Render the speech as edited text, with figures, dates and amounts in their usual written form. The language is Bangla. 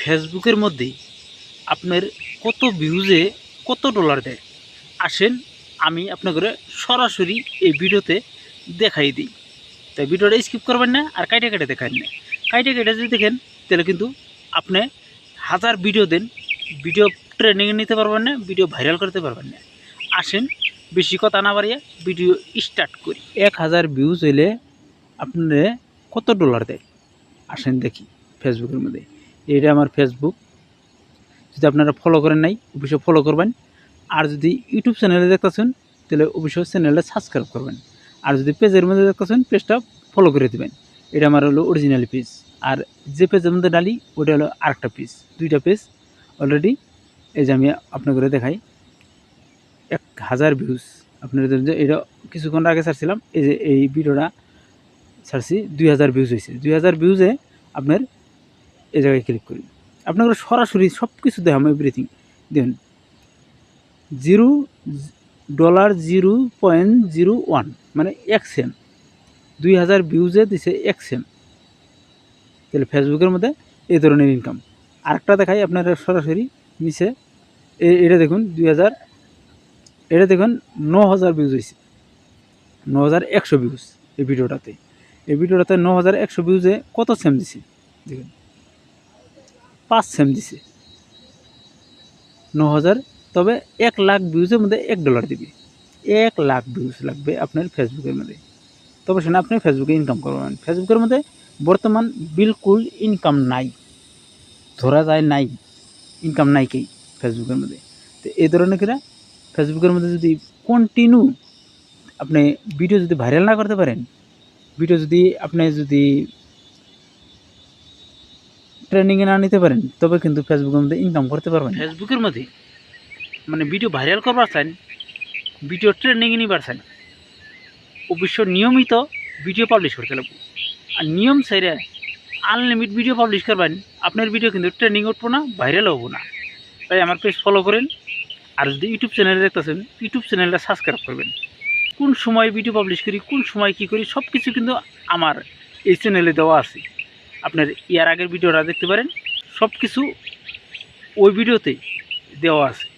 ফেসবুকের মধ্যে আপনার কত ভিউজে কত ডলার দেয় আসেন আমি আপনাদের সরাসরি এই ভিডিওতে দেখাই দিই। তাই ভিডিওটা স্কিপ করবেন না আর কাইটে কেটে দেখান না। কাইটে কেটে যদি দেখেন তাহলে কিন্তু আপনি হাজার ভিডিও দেন, ভিডিও ট্রেনিংয়ে নিতে পারবেন না, ভিডিও ভাইরাল করতে পারবেন না। আসেন বেশি কথা না বাড়িয়ে ভিডিও স্টার্ট করি। 1000 ভিউজ হইলে আপনার কত ডলার দেয় আসেন দেখি। ফেসবুকের মধ্যে এটা আমার ফেসবুক, যদি আপনারা ফলো করেন নাই অবশ্যই ফলো করবেন। আর যদি ইউটিউব চ্যানেলে দেখতেছেন তাহলে অবশ্যই চ্যানেলটা সাবস্ক্রাইব করবেন। আর যদি পেজের মধ্যে দেখতেছেন পেজটা ফলো করে দেবেন। এটা আমার হলো অরিজিনাল পেজ। আর যে পেজের মধ্যে ডালি ওটা হলো আরেকটা পেজ, দুইটা পেজ অলরেডি। এই যে আমি আপনাদের দেখাই 1000 ভিউজ। আপনাদের যে এটা কিছুক্ষণ আগে ছাড়ছিলাম, এই যে এই ভিডিওটা ছাড়ছি 2000 ভিউজ হয়েছে। 2000 ভিউজে আপনার এই জায়গায় ক্লিক করি, আপনাকে সরাসরি সব কিছু দেখাম, এভরিথিং দেখুন। $0.01 মানে 1 সেন্ট। 2000 ভিউজে দিছে 1 সেন্ট। তাহলে ফেসবুকের মধ্যে এই ধরনের ইনকাম। আরেকটা দেখাই আপনারা সরাসরি নিচে, এটা দেখুন 2000, এটা দেখুন 9000 ভিউজ হয়েছে, 9100 ভিউজ এই ভিডিওটাতে। এই ভিডিওটাতে 9100 ভিউজে কত সেম দিছে দেখুন, 5 সেম দিছে 9000। তবে 1 লাখ ভিউজের মধ্যে $1 দিবে। 1 লাখ ভিউজ লাগবে আপনার ফেসবুকের মধ্যে, তবে সেটা আপনি ফেসবুকে ইনকাম করবেন। ফেসবুকের মধ্যে বর্তমান বিলকুল ইনকাম নাই, ধরা যায় নাই, ইনকাম নাই কেই ফেসবুকের মধ্যে। তো এই ধরনের কিনা ফেসবুকের মধ্যে যদি কন্টিনিউ আপনি ভিডিও যদি ভাইরাল না করতে পারেন, ভিডিও যদি আপনি যদি ট্রেন্ডিংয়ে না নিতে পারেন, তবে কিন্তু ফেসবুকের মধ্যে ইনকাম করতে পারবেন। ফেসবুকের মধ্যে মানে ভিডিও ভাইরাল করবার চান, ভিডিও ট্রেন্ডিংয়ে নিবার চান, অবশ্য নিয়মিত ভিডিও পাবলিশ করতে লাগবে। আর নিয়ম ছাইরে আনলিমিট ভিডিও পাবলিশ করবেন, আপনার ভিডিও কিন্তু ট্রেন্ডিং উঠবো না, ভাইরাল হবো না। তাই আমার পেজ ফলো করেন। আর যদি ইউটিউব চ্যানেলে দেখতেছেন, ইউটিউব চ্যানেলটা সাবস্ক্রাইব করবেন। কোন সময় ভিডিও পাবলিশ করি, কোন সময় কী করি, সব কিছু কিন্তু আমার এই চ্যানেলে দেওয়া আছে। আপনার ইয়ার আগের ভিডিওটা দেখতে পারেন, সব কিছু ওই ভিডিওতে দেওয়া আছে।